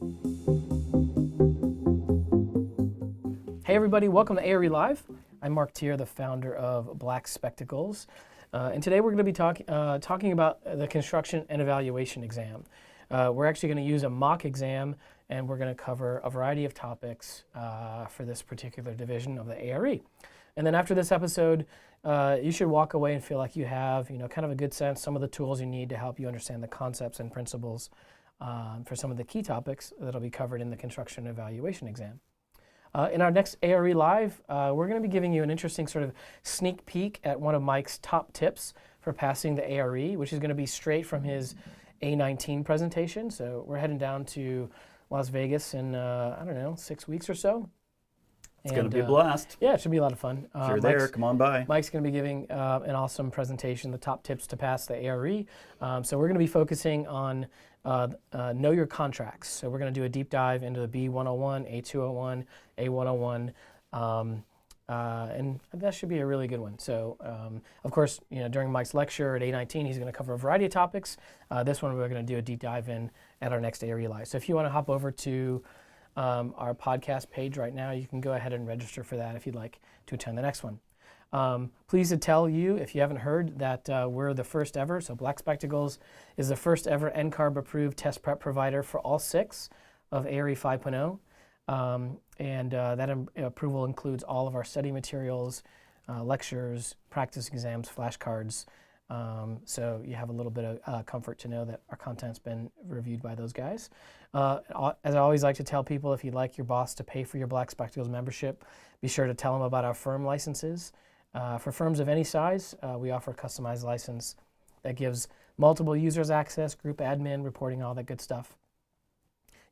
Hey everybody, welcome to ARE Live. I'm Mark Tier, the founder of Black Spectacles. And today we're going to be talking about the construction and evaluation exam. We're actually going to use a mock exam, and we're going to cover a variety of topics for this particular division of the ARE. And then after this episode, you should walk away and feel like you have, kind of a good sense, some of the tools you need to help you understand the concepts and principles for some of the key topics that'll be covered in the construction and evaluation exam. In our next ARE Live, we're going to be giving you an interesting sort of sneak peek at one of Mike's top tips for passing the ARE, which is going to be straight from his A19 presentation. So we're heading down to Las Vegas in, 6 weeks or so. It's going to be a blast. Yeah, it should be a lot of fun. If you're there, come on by. Mike's going to be giving an awesome presentation, the top tips to pass the ARE. So we're going to be focusing on know your contracts. So we're going to do a deep dive into the B101, A201, A101, and that should be a really good one. So, of course, during Mike's lecture at A19, he's going to cover a variety of topics. This one we're going to do a deep dive in at our next ARE Live. So if you want to hop over to our podcast page right now, you can go ahead and register for that if you'd like to attend the next one. Pleased to tell you, if you haven't heard, that we're the first ever, so Black Spectacles is the first ever NCARB approved test prep provider for all 6 of ARE 5.0. And that approval includes all of our study materials, lectures, practice exams, flashcards. So you have a little bit of comfort to know that our content's been reviewed by those guys. As I always like to tell people, if you'd like your boss to pay for your Black Spectacles membership, be sure to tell them about our firm licenses. For firms of any size, we offer a customized license that gives multiple users access, group admin, reporting, all that good stuff.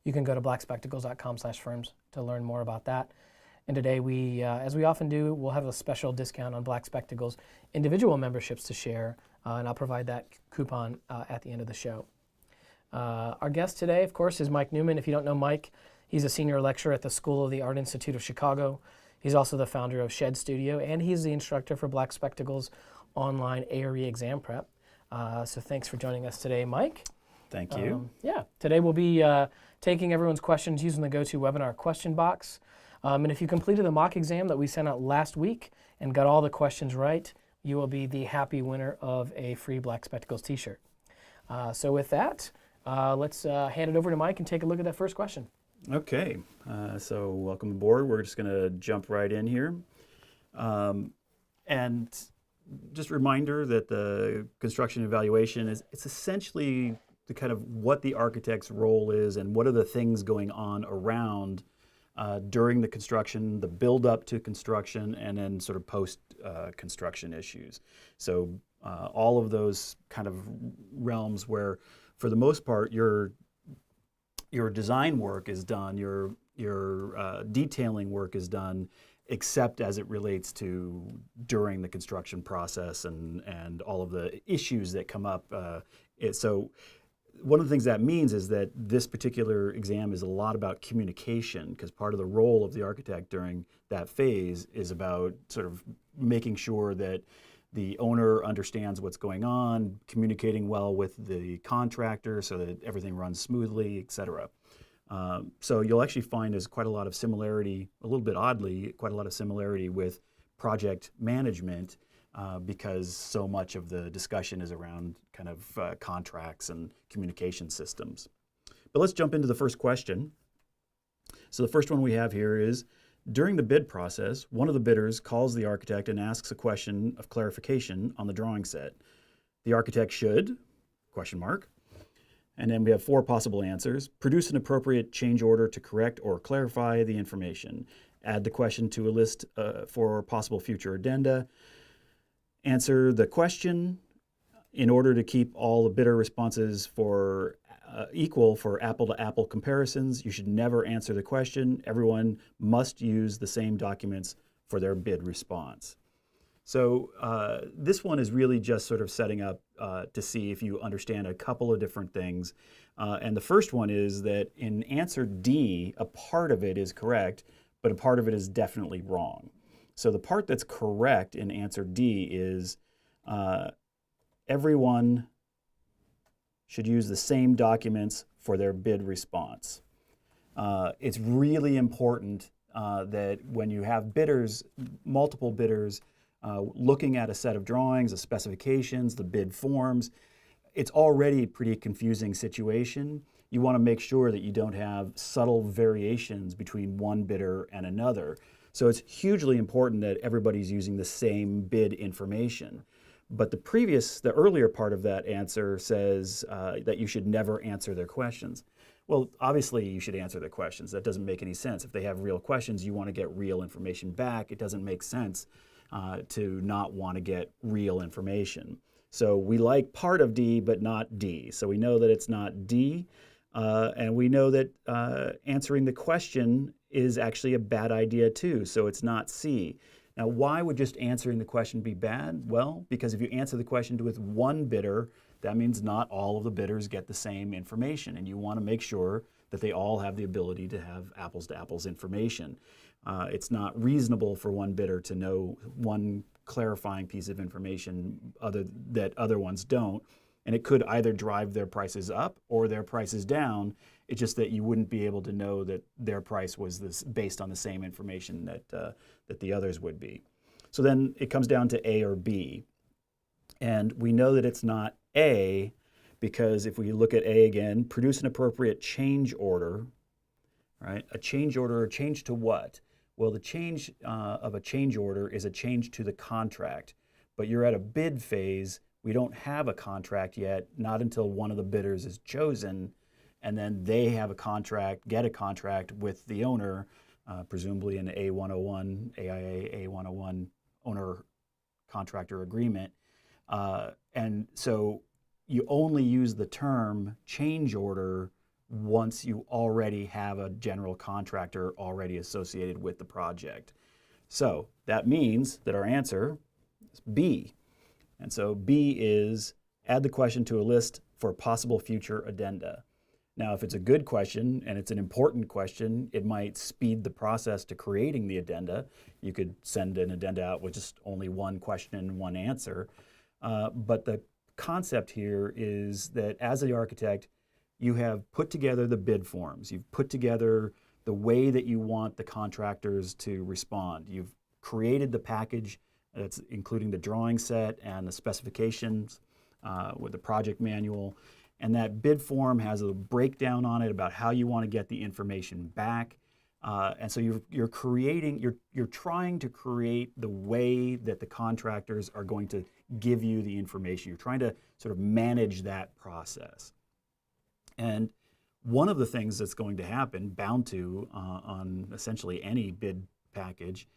You can go to blackspectacles.com/firms to learn more about that. And today, we, as we often do, we'll have a special discount on Black Spectacles individual memberships to share, and I'll provide that coupon at the end of the show. Our guest today, of course, is Mike Newman. If you don't know Mike, he's a senior lecturer at the School of the Art Institute of Chicago. He's also the founder of Shed Studio, and he's the instructor for Black Spectacles online ARE exam prep. So thanks for joining us today, Mike. Thank you. Today we'll be taking everyone's questions using the GoToWebinar question box. And if you completed the mock exam that we sent out last week and got all the questions right, you will be the happy winner of a free Black Spectacles t-shirt. So with that, let's hand it over to Mike and take a look at that first question. Okay, so welcome aboard. We're just going to jump right in here. And just a reminder that the construction evaluation it's essentially the kind of what the architect's role is and what are the things going on around during the construction, the build up to construction, and then sort of post construction issues. So all of those kind of realms where, for the most part, your design work is done, your detailing work is done, except as it relates to during the construction process and all of the issues that come up. So one of the things that means is that this particular exam is a lot about communication, because part of the role of the architect during that phase is about sort of making sure that the owner understands what's going on, communicating well with the contractor so that everything runs smoothly, et cetera. So you'll actually find there's quite a lot of similarity, a little bit oddly, quite a lot of similarity with project management because so much of the discussion is around kind of contracts and communication systems. But let's jump into the first question. So the first one we have here is, during the bid process, one of the bidders calls the architect and asks a question of clarification on the drawing set. The architect should, ? And then we have 4 possible answers. Produce an appropriate change order to correct or clarify the information. Add the question to a list for possible future addenda. Answer the question. In order to keep all the bidder responses for equal for apple-to-apple comparisons, you should never answer the question. Everyone must use the same documents for their bid response. So this one is really just sort of setting up to see if you understand a couple of different things. And the first one is that in answer D, a part of it is correct, but a part of it is definitely wrong. So the part that's correct in answer D is everyone should use the same documents for their bid response. It's really important that when you have bidders, multiple bidders, looking at a set of drawings, the specifications, the bid forms, it's already a pretty confusing situation. You want to make sure that you don't have subtle variations between one bidder and another. So it's hugely important that everybody's using the same bid information. But the earlier part of that answer says that you should never answer their questions. Well, obviously you should answer their questions. That doesn't make any sense. If they have real questions, you want to get real information back. It doesn't make sense to not want to get real information. So we like part of D, but not D. So we know that it's not D, and we know that answering the question is actually a bad idea too, so it's not C. Now, why would just answering the question be bad? Well, because if you answer the question with one bidder, that means not all of the bidders get the same information, and you want to make sure that they all have the ability to have apples-to-apples information. It's not reasonable for one bidder to know one clarifying piece of information that other ones don't, and it could either drive their prices up or their prices down. It's just that you wouldn't be able to know that their price was based on the same information that the others would be. So then it comes down to A or B, and we know that it's not A because if we look at A again, produce an appropriate change order, right? A change order, a change to what? Well, the change of a change order is a change to the contract, but you're at a bid phase. We don't have a contract yet, not until one of the bidders is chosen, and then they have a contract, get a contract with the owner, presumably an A101, AIA A101 owner contractor agreement. And so you only use the term change order once you already have a general contractor already associated with the project. So that means that our answer is B. And so B is add the question to a list for possible future addenda. Now, if it's a good question and it's an important question, it might speed the process to creating the addenda. You could send an addenda out with just only one question and one answer. But the concept here is that as the architect, you have put together the bid forms. You've put together the way that you want the contractors to respond. You've created the package that's including the drawing set and the specifications with the project manual. And that bid form has a breakdown on it about how you want to get the information back. And so you're trying to create the way that the contractors are going to give you the information. You're trying to sort of manage that process. And one of the things that's going to happen, bound to on essentially any bid package,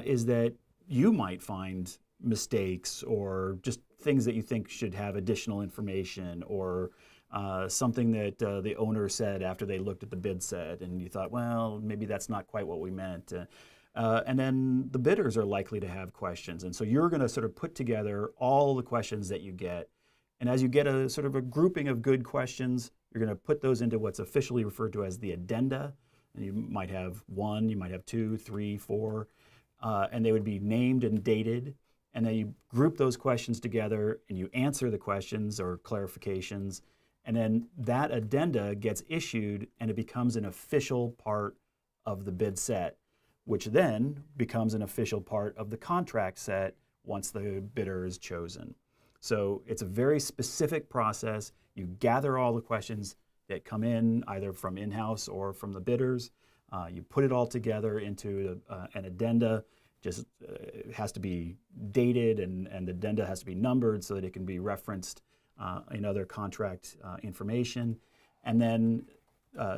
is that you might find mistakes or just things that you think should have additional information, or something that the owner said after they looked at the bid set and you thought, well, maybe that's not quite what we meant. And then the bidders are likely to have questions. And so you're going to sort of put together all the questions that you get. And as you get a sort of a grouping of good questions, you're going to put those into what's officially referred to as the addenda. And you might have one, you might have two, three, four, and they would be named and dated. And then you group those questions together and you answer the questions or clarifications. And then that addenda gets issued and it becomes an official part of the bid set, which then becomes an official part of the contract set once the bidder is chosen. So it's a very specific process. You gather all the questions that come in either from in-house or from the bidders. You put it all together into an addenda. Just it has to be dated, and the addenda has to be numbered so that it can be referenced in other contract information. And then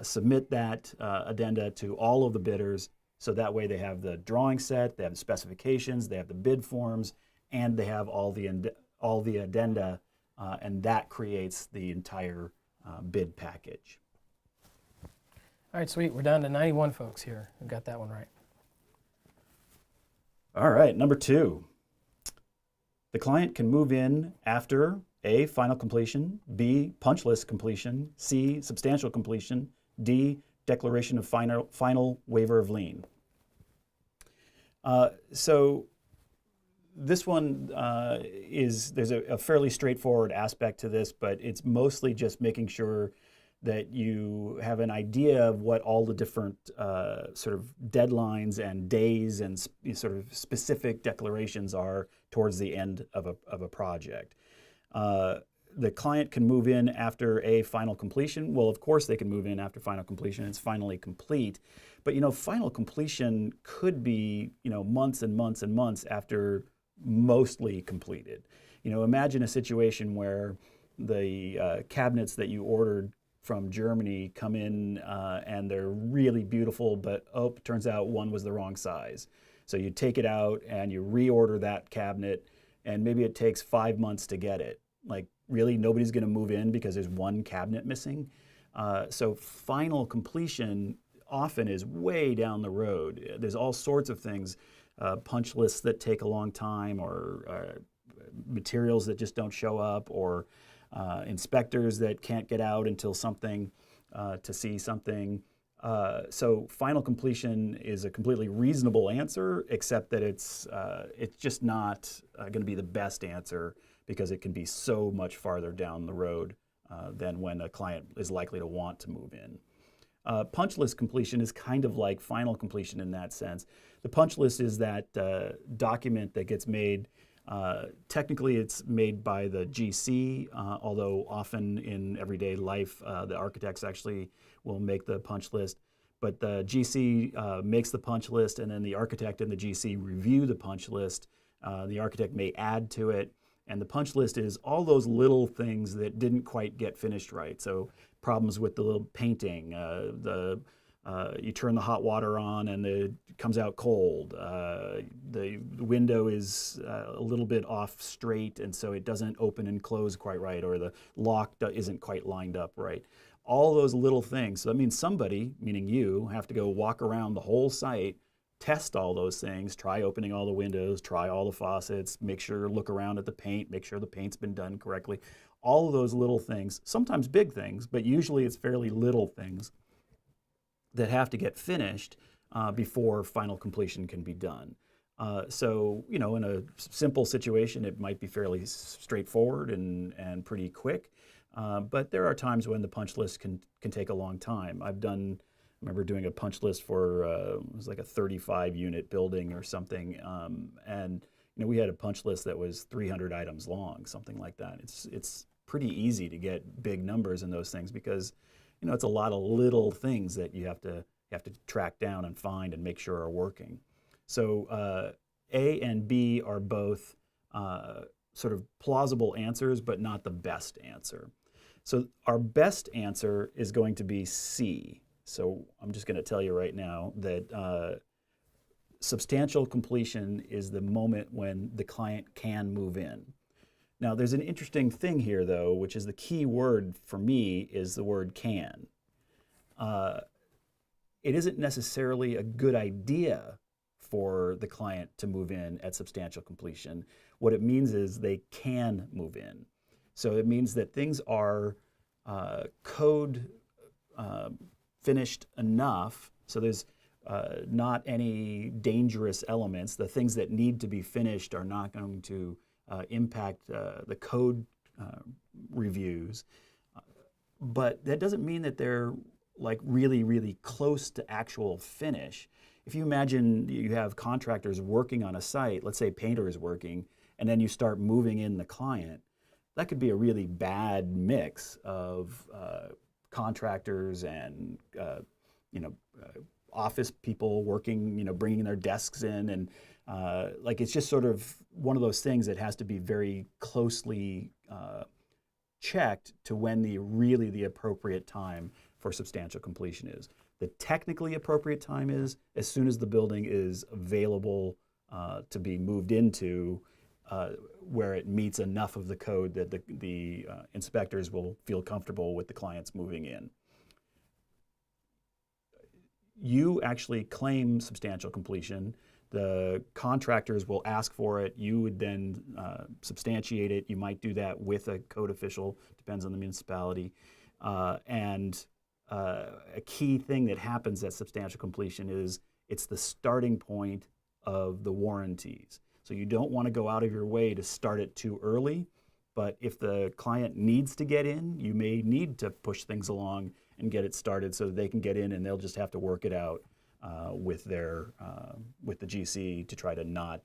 submit that addenda to all of the bidders, so that way they have the drawing set, they have the specifications, they have the bid forms, and they have all the addenda, and that creates the entire bid package. All right, sweet. We're down to 91 folks here who got that one right. All right, number 2. The client can move in after A, final completion, B, punch list completion, C, substantial completion, D, declaration of final waiver of lien. So this one there's a fairly straightforward aspect to this, but it's mostly just making sure that you have an idea of what all the different sort of deadlines and days and sort of specific declarations are towards the end of a project. The client can move in after a final completion. Well, of course they can move in after final completion. It's finally complete. But final completion could be months and months and months after mostly completed. Imagine a situation where the cabinets that you ordered from Germany come in and they're really beautiful, but turns out one was the wrong size. So you take it out and you reorder that cabinet, and maybe it takes 5 months to get it. Like, really, nobody's going to move in because there's one cabinet missing? So final completion often is way down the road. There's all sorts of things, punch lists that take a long time, or materials that just don't show up, or inspectors that can't get out until something to see something. So final completion is a completely reasonable answer, except that it's just not going to be the best answer, because it can be so much farther down the road than when a client is likely to want to move in. Punch list completion is kind of like final completion in that sense. The punch list is that document that gets made. Technically, it's made by the GC, although often in everyday life, the architects actually will make the punch list. But the GC makes the punch list, and then the architect and the GC review the punch list. The architect may add to it, and the punch list is all those little things that didn't quite get finished right. So problems with the little painting, you turn the hot water on and it comes out cold. The window is a little bit off straight, and so it doesn't open and close quite right, or the lock isn't quite lined up right. All those little things. So that means somebody, meaning you, have to go walk around the whole site, test all those things, try opening all the windows, try all the faucets, look around at the paint, make sure the paint's been done correctly. All of those little things, sometimes big things, but usually it's fairly little things that have to get finished before final completion can be done. So, in a simple situation, it might be fairly straightforward and pretty quick. But there are times when the punch list can take a long time. I remember doing a punch list for, it was like a 35 unit building or something. And we had a punch list that was 300 items long, something like that. It's pretty easy to get big numbers in those things, because it's a lot of little things that you have to track down and find and make sure are working. So A and B are both sort of plausible answers, but not the best answer. So our best answer is going to be C. So I'm just going to tell you right now that substantial completion is the moment when the client can move in. Now, there's an interesting thing here, though, which is the key word for me is the word can. It isn't necessarily a good idea for the client to move in at substantial completion. What it means is they can move in. So it means that things are code finished enough, so there's not any dangerous elements. The things that need to be finished are not going to impact the code reviews. But that doesn't mean that they're like really, really close to actual finish. If you imagine you have contractors working on a site, let's say painter is working, and then you start moving in the client, that could be a really bad mix of contractors and office people working, bringing their desks in, and it's just sort of one of those things that has to be very closely checked to when the appropriate time for substantial completion is. The technically appropriate time is as soon as the building is available to be moved into, where it meets enough of the code that the inspectors will feel comfortable with the clients moving in. You actually claim substantial completion. The contractors will ask for it. You would then substantiate it. You might do that with a code official, depends on the municipality. And a key thing that happens at substantial completion is it's the starting point of the warranties. So you don't want to go out of your way to start it too early, But if the client needs to get in, you may need to push things along and get it started so that they can get in, and they'll just have to work it out with the GC to try to not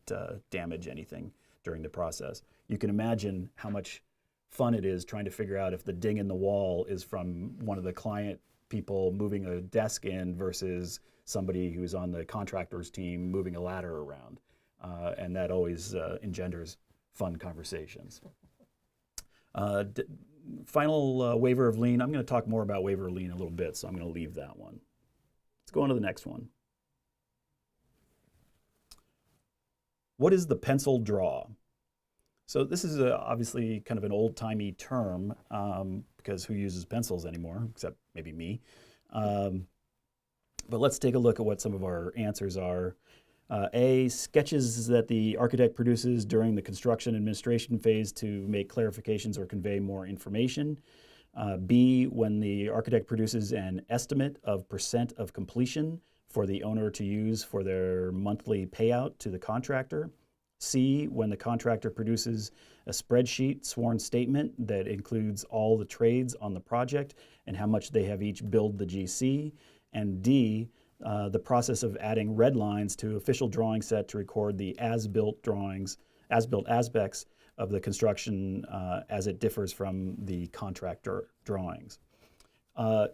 damage anything during the process. You can imagine how much fun it is trying to figure out if the ding in the wall is from one of the client people moving a desk in versus somebody who's on the contractor's team moving a ladder around. And that always engenders fun conversations. Final waiver of lien. I'm going to talk more about waiver of lien in a little bit, so I'm going to leave that one. Let's go on to the next one. What is the pencil draw? So this is obviously kind of an old-timey term because who uses pencils anymore, except maybe me. But let's take a look at what some of our answers are. A, sketches that the architect produces during the construction administration phase to make clarifications or convey more information. B, when the architect produces an estimate of % of completion for the owner to use for their monthly payout to the contractor. C, when the contractor produces a spreadsheet sworn statement that includes all the trades on the project and how much they have each billed the GC. And D, the process of adding red lines to official drawing set to record the as-built aspects of the construction as it differs from the contractor drawings.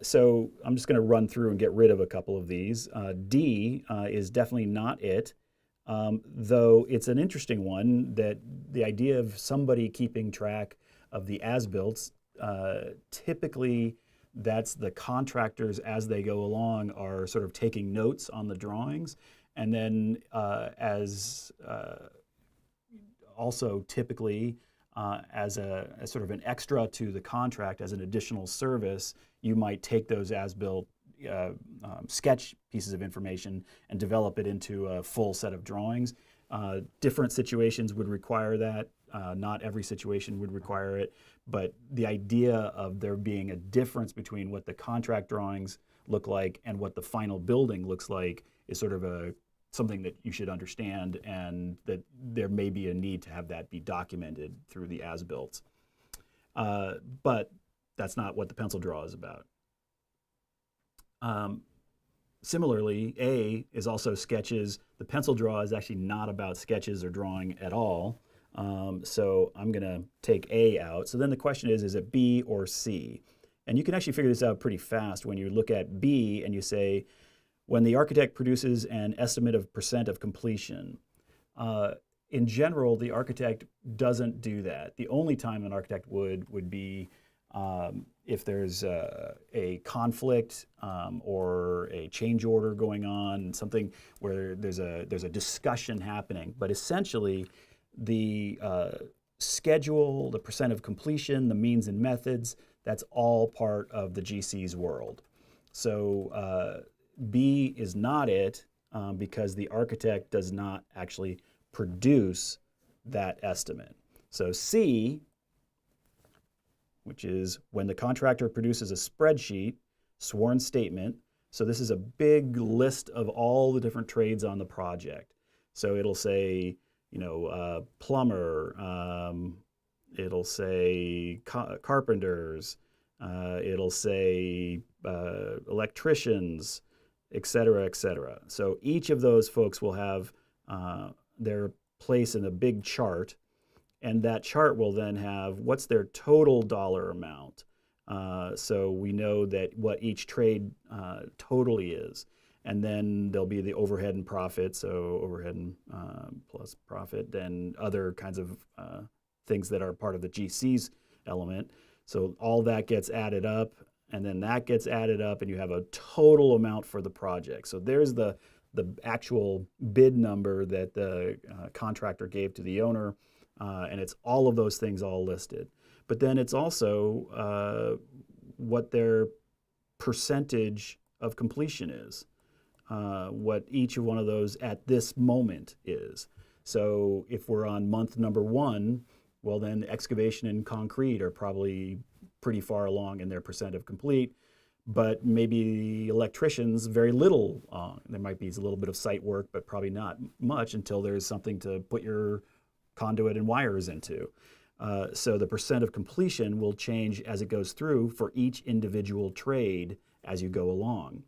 So I'm just going to run through and get rid of a couple of these. D is definitely not it, though it's an interesting one, that the idea of somebody keeping track of the as-builts, typically that's the contractors as they go along are sort of taking notes on the drawings, and then also typically as sort of an extra to the contract, as an additional service, you might take those as-built sketch pieces of information and develop it into a full set of drawings. Different situations would require that. Not every situation would require it, but the idea of there being a difference between what the contract drawings look like and what the final building looks like is sort of something that you should understand, and that there may be a need to have that be documented through the as-built. But that's not what the pencil draw is about. Similarly, A is also sketches. The pencil draw is actually not about sketches or drawing at all. So I'm going to take A out. So then the question is it B or C? And you can actually figure this out pretty fast when you look at B and you say, when the architect produces an estimate of % of completion. In general, the architect doesn't do that. The only time an architect would be if there's a conflict or a change order going on, something where there's a discussion happening. But essentially, the schedule, the % of completion, the means and methods, that's all part of the GC's world. So B is not it because the architect does not actually produce that estimate. So C, which is when the contractor produces a spreadsheet, sworn statement. So this is a big list of all the different trades on the project. So it'll say, plumber, it'll say carpenters, it'll say electricians, et cetera, et cetera. So each of those folks will have their place in a big chart, and that chart will then have what's their total dollar amount. So we know that what each trade totally is. And then there'll be the overhead and profit, so overhead and plus profit, and other kinds of things that are part of the GC's element. So all that gets added up, and then that gets added up, and you have a total amount for the project. So there's the actual bid number that the contractor gave to the owner, and it's all of those things all listed. But then it's also what their percentage of completion is. What each of one of those at this moment is. So if we're on month number 1, well then excavation and concrete are probably pretty far along in their % of complete, but maybe electricians very little. There might be a little bit of site work, but probably not much until there's something to put your conduit and wires into. So the percent of completion will change as it goes through for each individual trade as you go along.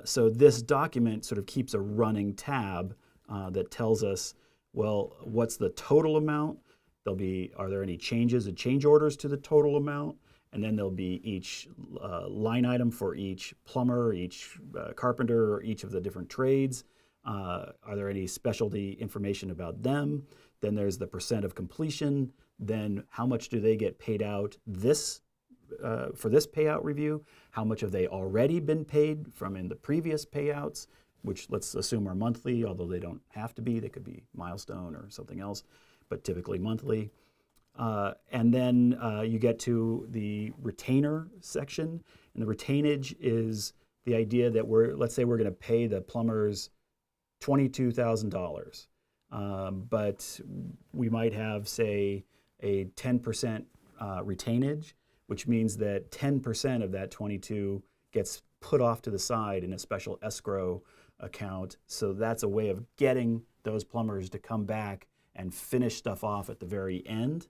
So this document sort of keeps a running tab that tells us, well, what's the total amount? Are there any changes and change orders to the total amount? And then there'll be each line item for each plumber, each carpenter, or each of the different trades. Are there any specialty information about them? Then there's the percent of completion. Then how much do they get paid out for this payout review? How much have they already been paid from in the previous payouts, which let's assume are monthly, although they don't have to be. They could be milestone or something else, but typically monthly. And then you get to the retainer section. And the retainage is the idea that let's say we're going to pay the plumbers $22,000. But we might have, say, a 10% retainage, which means that 10% of that 22 gets put off to the side in a special escrow account. So that's a way of getting those plumbers to come back and finish stuff off at the very end.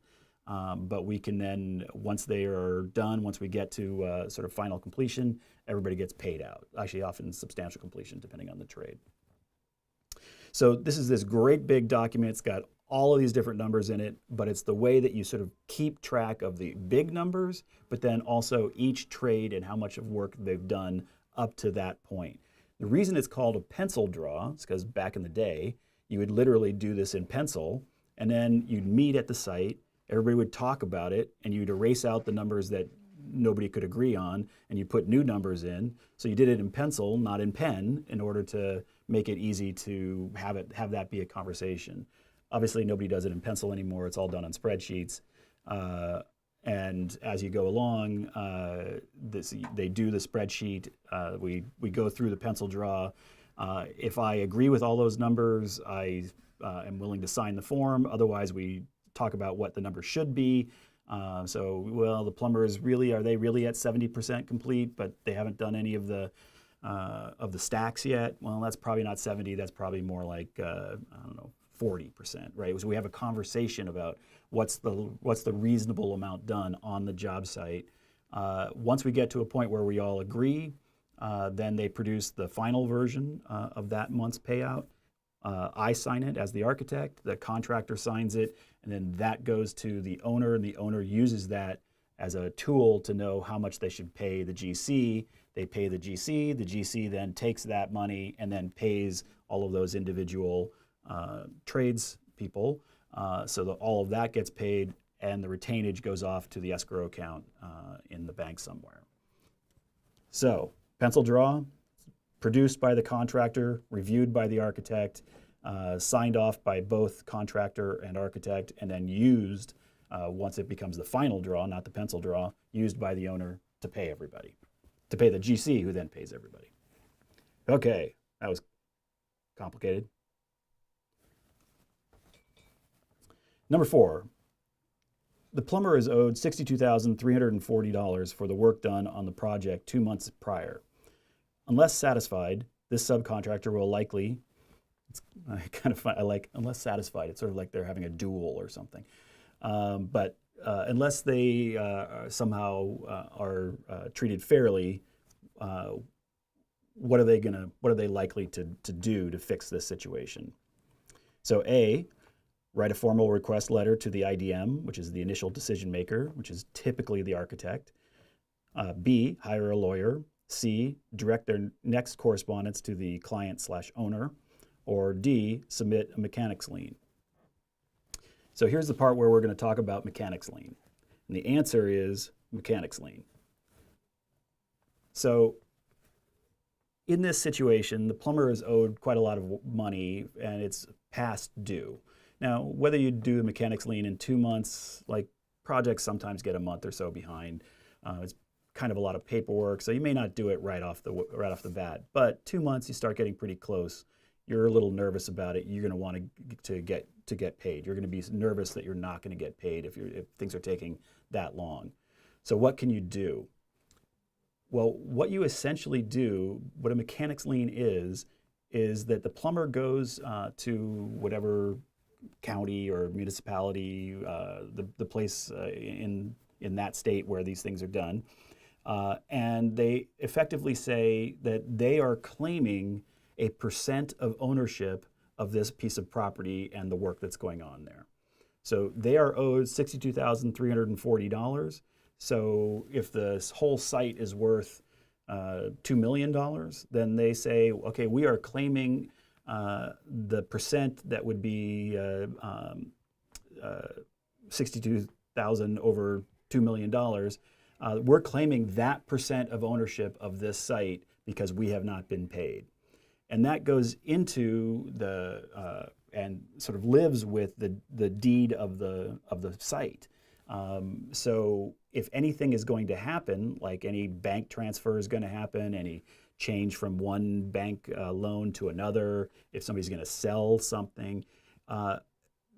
But we can then, once they are done, once we get to sort of final completion, everybody gets paid out. Actually, often substantial completion, depending on the trade. So this is this great big document. It's got all of these different numbers in it, but it's the way that you sort of keep track of the big numbers, but then also each trade and how much of work they've done up to that point. The reason it's called a pencil draw is because back in the day, you would literally do this in pencil, and then you'd meet at the site, everybody would talk about it, and you'd erase out the numbers that nobody could agree on, and you put new numbers in. So you did it in pencil, not in pen, in order to make it easy to have that be a conversation. Obviously, nobody does it in pencil anymore. It's all done on spreadsheets. And as you go along, they do the spreadsheet. We go through the pencil draw. If I agree with all those numbers, I am willing to sign the form. Otherwise, we talk about what the number should be. Well, the plumbers are they really at 70% complete, but they haven't done any of the stacks yet? Well, that's probably not 70. That's probably more like, I don't know, 40%, right? So we have a conversation about what's the reasonable amount done on the job site. Once we get to a point where we all agree, then they produce the final version of that month's payout. I sign it as the architect, the contractor signs it, and then that goes to the owner, and the owner uses that as a tool to know how much they should pay the GC. They pay the GC then takes that money and then pays all of those individual trades people. So that all of that gets paid, and the retainage goes off to the escrow account in the bank somewhere. So pencil draw, produced by the contractor, reviewed by the architect, signed off by both contractor and architect, and then used once it becomes the final draw, not the pencil draw, used by the owner to pay everybody, to pay the GC, who then pays everybody. Okay, that was complicated. Number 4, the plumber is owed $62,340 for the work done on the project 2 months prior. Unless satisfied, this subcontractor will likely, I like unless satisfied, it's sort of like they're having a duel or something. But unless they somehow are treated fairly, what are they likely to do to fix this situation? So A, write a formal request letter to the IDM, which is the initial decision maker, which is typically the architect. B, hire a lawyer. C, direct their next correspondence to the client/owner. Or D, submit a mechanics lien. So here's the part where we're going to talk about mechanics lien. And the answer is mechanics lien. So in this situation, the plumber is owed quite a lot of money, and it's past due. Now, whether you do a mechanics lien in 2 months, like projects sometimes get a month or so behind. It's kind of a lot of paperwork, so you may not do it right off the bat. But 2 months, you start getting pretty close. You're a little nervous about it. You're going to want to get paid. You're going to be nervous that you're not going to get paid if things are taking that long. So what can you do? Well, what you essentially do, what a mechanics lien is that the plumber goes to whatever county or municipality, the place in that state where these things are done. And they effectively say that they are claiming a percent of ownership of this piece of property and the work that's going on there. So they are owed $62,340. So if the whole site is worth $2 million, then they say, okay, we are claiming the percent that would be 62,000 over $2 million. We're claiming that percent of ownership of this site because we have not been paid. And that goes into and sort of lives with the deed of the site. So if anything is going to happen, like any bank transfer is going to happen, any change from one bank loan to another, if somebody's going to sell something,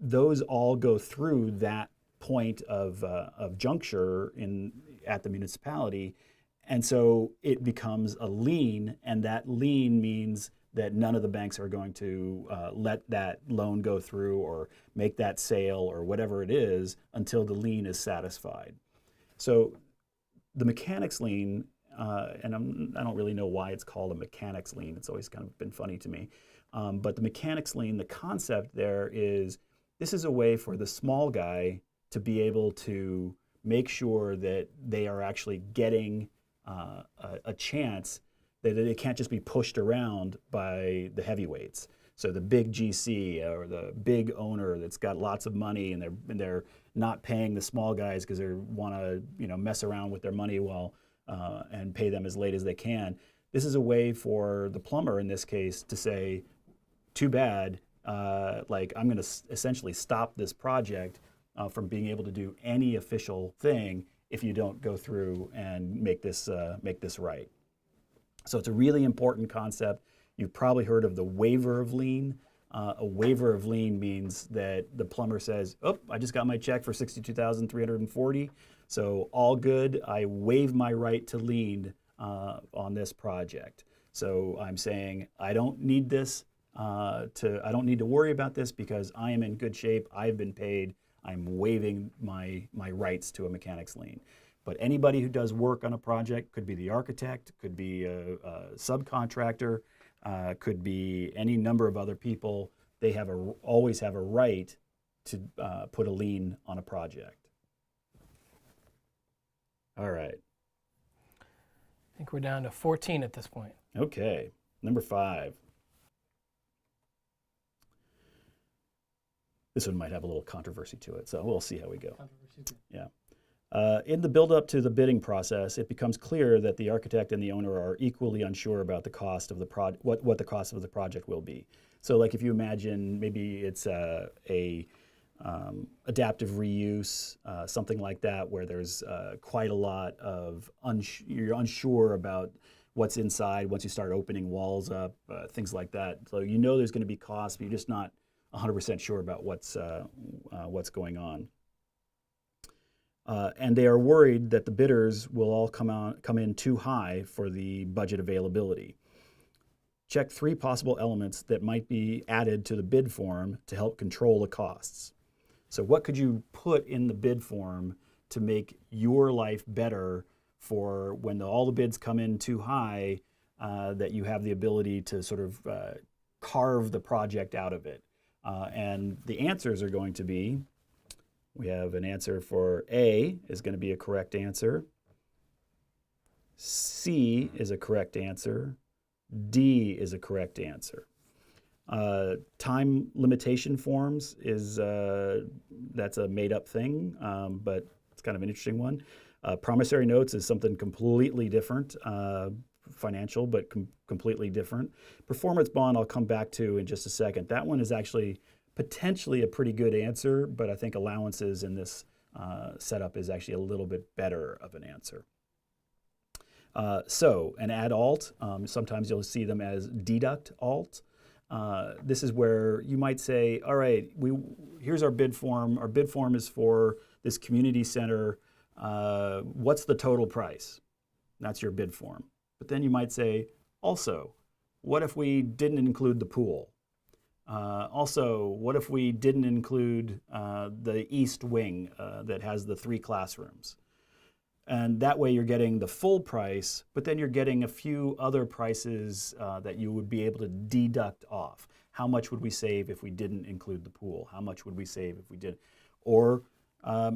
those all go through that point of juncture at the municipality. And so it becomes a lien, and that lien means that none of the banks are going to let that loan go through or make that sale or whatever it is until the lien is satisfied. So the mechanics lien, and I don't really know why it's called a mechanics lien. It's always kind of been funny to me. But the mechanics lien, the concept there is this is a way for the small guy to be able to make sure that they are actually getting a chance, that it can't just be pushed around by the heavyweights. So the big GC or the big owner that's got lots of money and they're not paying the small guys because they want to mess around with their money and pay them as late as they can. This is a way for the plumber in this case to say, too bad, like I'm going to essentially stop this project from being able to do any official thing if you don't go through and make this right. So it's a really important concept. You've probably heard of the waiver of lien. A waiver of lien means that the plumber says, oh, I just got my check for $62,340, so all good. I waive my right to lien on this project. So I'm saying I don't need this. I don't need to worry about this because I am in good shape. I've been paid. I'm waiving my rights to a mechanics lien. But anybody who does work on a project, could be the architect, could be a subcontractor, could be any number of other people, they always have a right to put a lien on a project. All right. I think we're down to 14 at this point. Okay, number 5. This one might have a little controversy to it, so we'll see how we go. Yeah. In the build-up to the bidding process, it becomes clear that the architect and the owner are equally unsure about the cost of the what the cost of the project will be. So, like if you imagine maybe it's adaptive reuse, something like that, where there's quite a lot of you're unsure about what's inside once you start opening walls up, things like that. So you know there's going to be costs, but you're just not 100% sure about what's going on. And they are worried that the bidders will all come in too high for the budget availability. Check 3 possible elements that might be added to the bid form to help control the costs. So what could you put in the bid form to make your life better for when all the bids come in too high, that you have the ability to sort of carve the project out of it? And the answers are going to be, we have an answer for A is going to be a correct answer. C is a correct answer. D is a correct answer. Time limitation forms is, that's a made up thing, but it's kind of an interesting one. Promissory notes is something completely different, financial, but completely different. Performance bond I'll come back to in just a second. That one is actually potentially a pretty good answer, but I think allowances in this setup is actually a little bit better of an answer. So an add alt, sometimes you'll see them as deduct alt. This is where you might say, all right, here's our bid form. Our bid form is for this community center. What's the total price? That's your bid form. But then you might say, also, what if we didn't include the pool? Also, what if we didn't include the east wing that has the 3 classrooms? And that way you're getting the full price, but then you're getting a few other prices that you would be able to deduct off. How much would we save if we didn't include the pool? How much would we save if we did? Or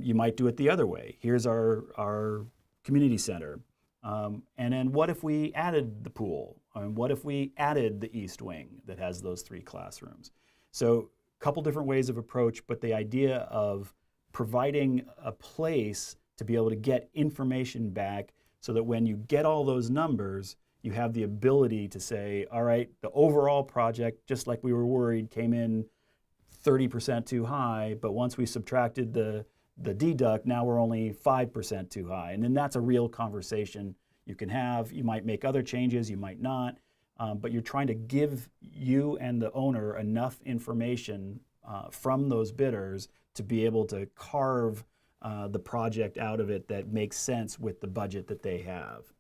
you might do it the other way. Here's our community center. And then what if we added the pool? And what if we added the east wing that has those 3 classrooms? So a couple different ways of approach, but the idea of providing a place to be able to get information back so that when you get all those numbers, you have the ability to say, all right, the overall project, just like we were worried, came in 30% too high, but once we subtracted the deduct, now we're only 5% too high. And then that's a real conversation you can have. You might make other changes, you might not, but you're trying to give you and the owner enough information from those bidders to be able to carve the project out of it that makes sense with the budget that they have.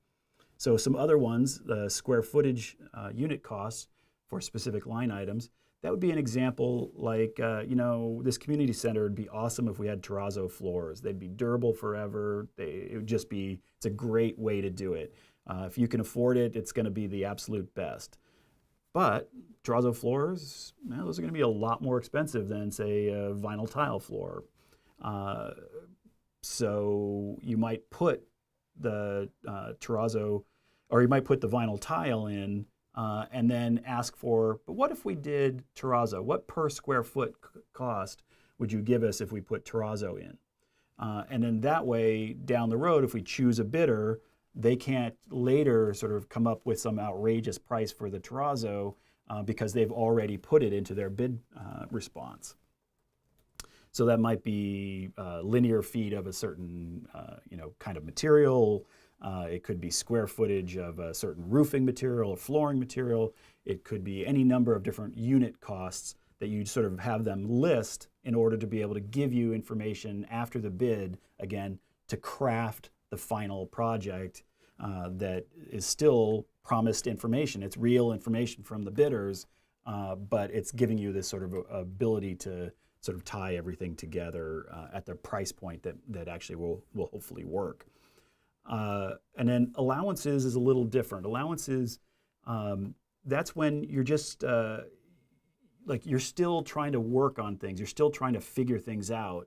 So some other ones, the square footage unit costs for specific line items, that would be an example like, this community center would be awesome if we had terrazzo floors. They'd be durable forever. It would just be, it's a great way to do it. If you can afford it, it's gonna be the absolute best. But terrazzo floors, those are gonna be a lot more expensive than, say, a vinyl tile floor. So you might put the terrazzo, or you might put the vinyl tile in and then ask for, but what if we did terrazzo? What per square foot cost would you give us if we put terrazzo in? And then that way, down the road, if we choose a bidder, they can't later sort of come up with some outrageous price for the terrazzo because they've already put it into their bid response. So that might be linear feet of a certain kind of material. It could be square footage of a certain roofing material or flooring material. It could be any number of different unit costs that you sort of have them list in order to be able to give you information after the bid, again, to craft the final project that is still promised information. It's real information from the bidders, but it's giving you this sort of ability to sort of tie everything together at the price point that actually will hopefully work. And then allowances is a little different. Allowances, that's when you're just, you're still trying to work on things. You're still trying to figure things out.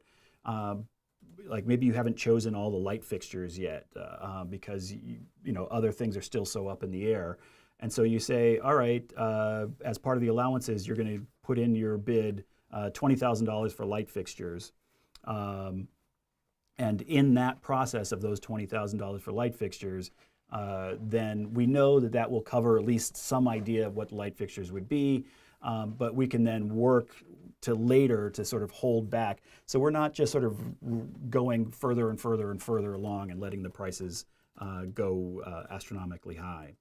Like maybe you haven't chosen all the light fixtures yet because other things are still so up in the air. And so you say, all right, as part of the allowances, you're going to put in your bid $20,000 for light fixtures. And in that process of those $20,000 for light fixtures, then we know that will cover at least some idea of what the light fixtures would be, but we can then work to later to sort of hold back. So we're not just sort of going further and further and further along and letting the prices go astronomically high.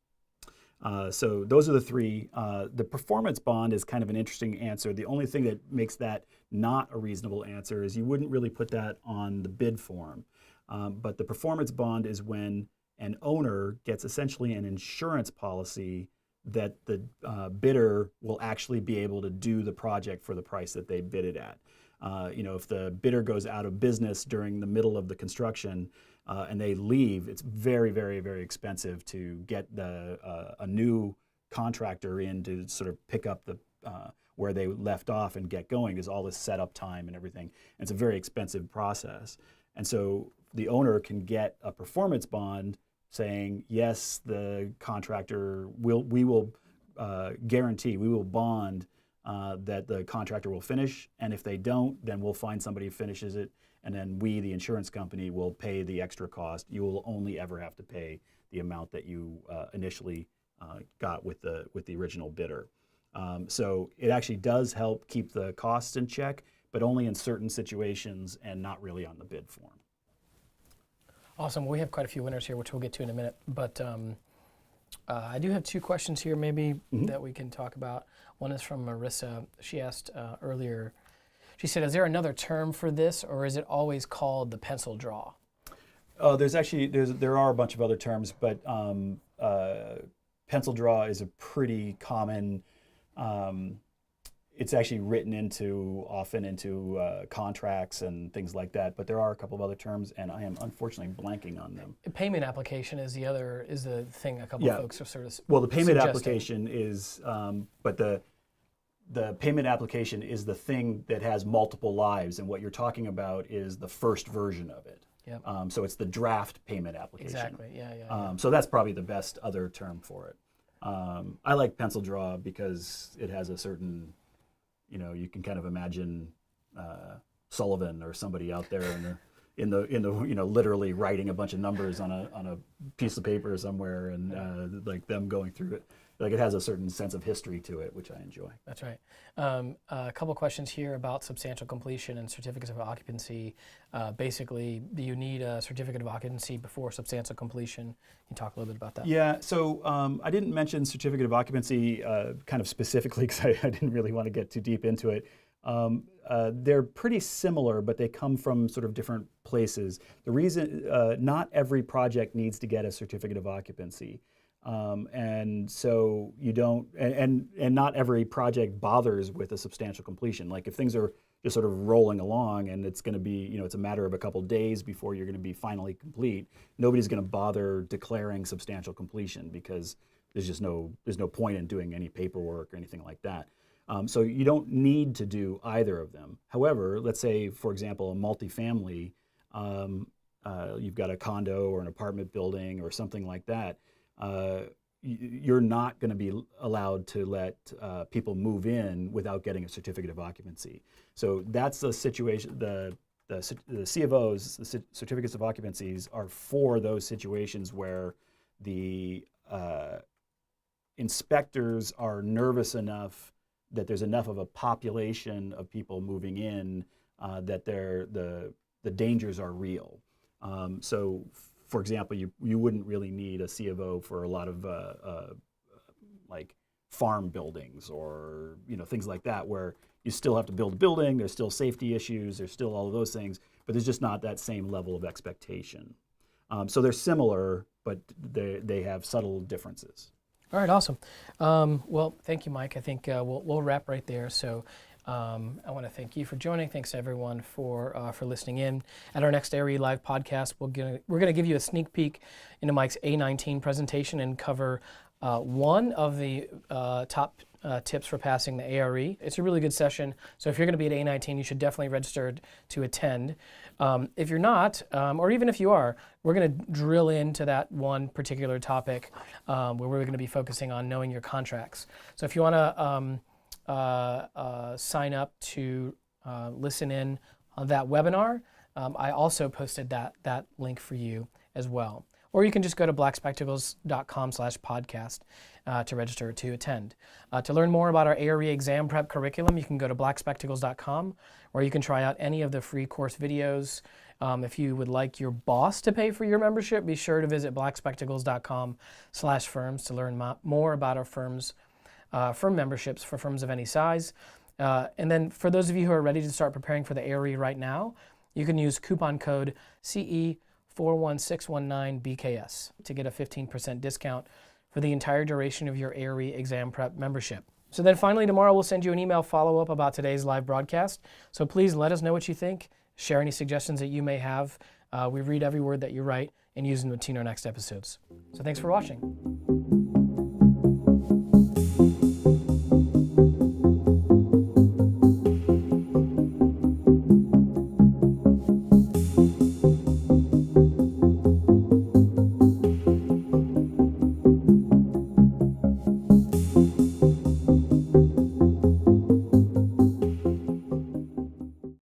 So those are the 3. The performance bond is kind of an interesting answer. The only thing that makes that not a reasonable answer is you wouldn't really put that on the bid form. But the performance bond is when an owner gets essentially an insurance policy that the bidder will actually be able to do the project for the price that they bid it at. If the bidder goes out of business during the middle of the construction and they leave, it's very, very, very expensive to get a new contractor in to sort of pick up the where they left off and get going. There's all this setup time and everything. And it's a very expensive process. And so the owner can get a performance bond saying, yes, the contractor we will guarantee, we will bond that the contractor will finish, and if they don't, then we'll find somebody who finishes it, and then we, the insurance company, will pay the extra cost. You will only ever have to pay the amount that you initially got with the original bidder. So it actually does help keep the costs in check, but only in certain situations and not really on the bid form. Awesome. We have quite a few winners here, which we'll get to in a minute. But I do have 2 questions here maybe that we can talk about. One is from Marissa. She asked earlier, she said, is there another term for this, or is it always called the pencil draw? There are a bunch of other terms, but pencil draw is a pretty common, it's actually written often into contracts and things like that. But there are a couple of other terms, and I am unfortunately blanking on them. Payment application is the thing a couple Yeah. of folks are sort of Well, the payment suggesting. application is, but the payment application is the thing that has multiple lives, and what you're talking about is the first version of it. Yep. So it's the draft payment application. Exactly. Yeah. So that's probably the best other term for it. I like pencil draw because it has a certain, you can kind of imagine Sullivan or somebody out there in the literally writing a bunch of numbers on a piece of paper somewhere, and like them going through it. Like it has a certain sense of history to it, which I enjoy. That's right. A couple questions here about substantial completion and certificates of occupancy. Basically, do you need a certificate of occupancy before substantial completion? Can you talk a little bit about that? Yeah, so I didn't mention certificate of occupancy kind of specifically because I didn't really want to get too deep into it. They're pretty similar, but they come from sort of different places. The reason, not every project needs to get a certificate of occupancy. And so you don't, and not every project bothers with a substantial completion. Like if things are just sort of rolling along and it's going to be, it's a matter of a couple days before you're going to be finally complete, nobody's going to bother declaring substantial completion because there's no point in doing any paperwork or anything like that. So you don't need to do either of them. However, let's say, for example, a multifamily, you've got a condo or an apartment building or something like that. You're not going to be allowed to let people move in without getting a certificate of occupancy. So that's the situation. The C of Os, the certificates of occupancies, are for those situations where the inspectors are nervous enough that there's enough of a population of people moving in that the dangers are real. So, for example, you wouldn't really need a C of O for a lot of like farm buildings or things like that, where you still have to build a building. There's still safety issues. There's still all of those things, but there's just not that same level of expectation. So they're similar, but they have subtle differences. All right, awesome. Well, thank you, Mike. I think we'll wrap right there. So I want to thank you for joining. Thanks everyone for listening in. At our next ARE Live podcast, we're gonna give you a sneak peek into Mike's A19 presentation and cover one of the top tips for passing the ARE. It's a really good session. So if you're going to be at A19, you should definitely register to attend. If you're not, or even if you are, we're going to drill into that one particular topic where we're going to be focusing on knowing your contracts. So if you want to sign up to listen in on that webinar, I also posted that link for you as well. Or you can just go to blackspectacles.com/podcast to register to attend. To learn more about our ARE exam prep curriculum, you can go to blackspectacles.com, or you can try out any of the free course videos. If you would like your boss to pay for your membership, be sure to visit blackspectacles.com/firms to learn more about our firm memberships for firms of any size. And then for those of you who are ready to start preparing for the ARE right now, you can use coupon code CE41619BKS to get a 15% discount for the entire duration of your ARE exam prep membership. So then finally tomorrow we'll send you an email follow-up about today's live broadcast. So please let us know what you think. Share any suggestions that you may have. We read every word that you write and use them to tune our next episodes. So thanks for watching.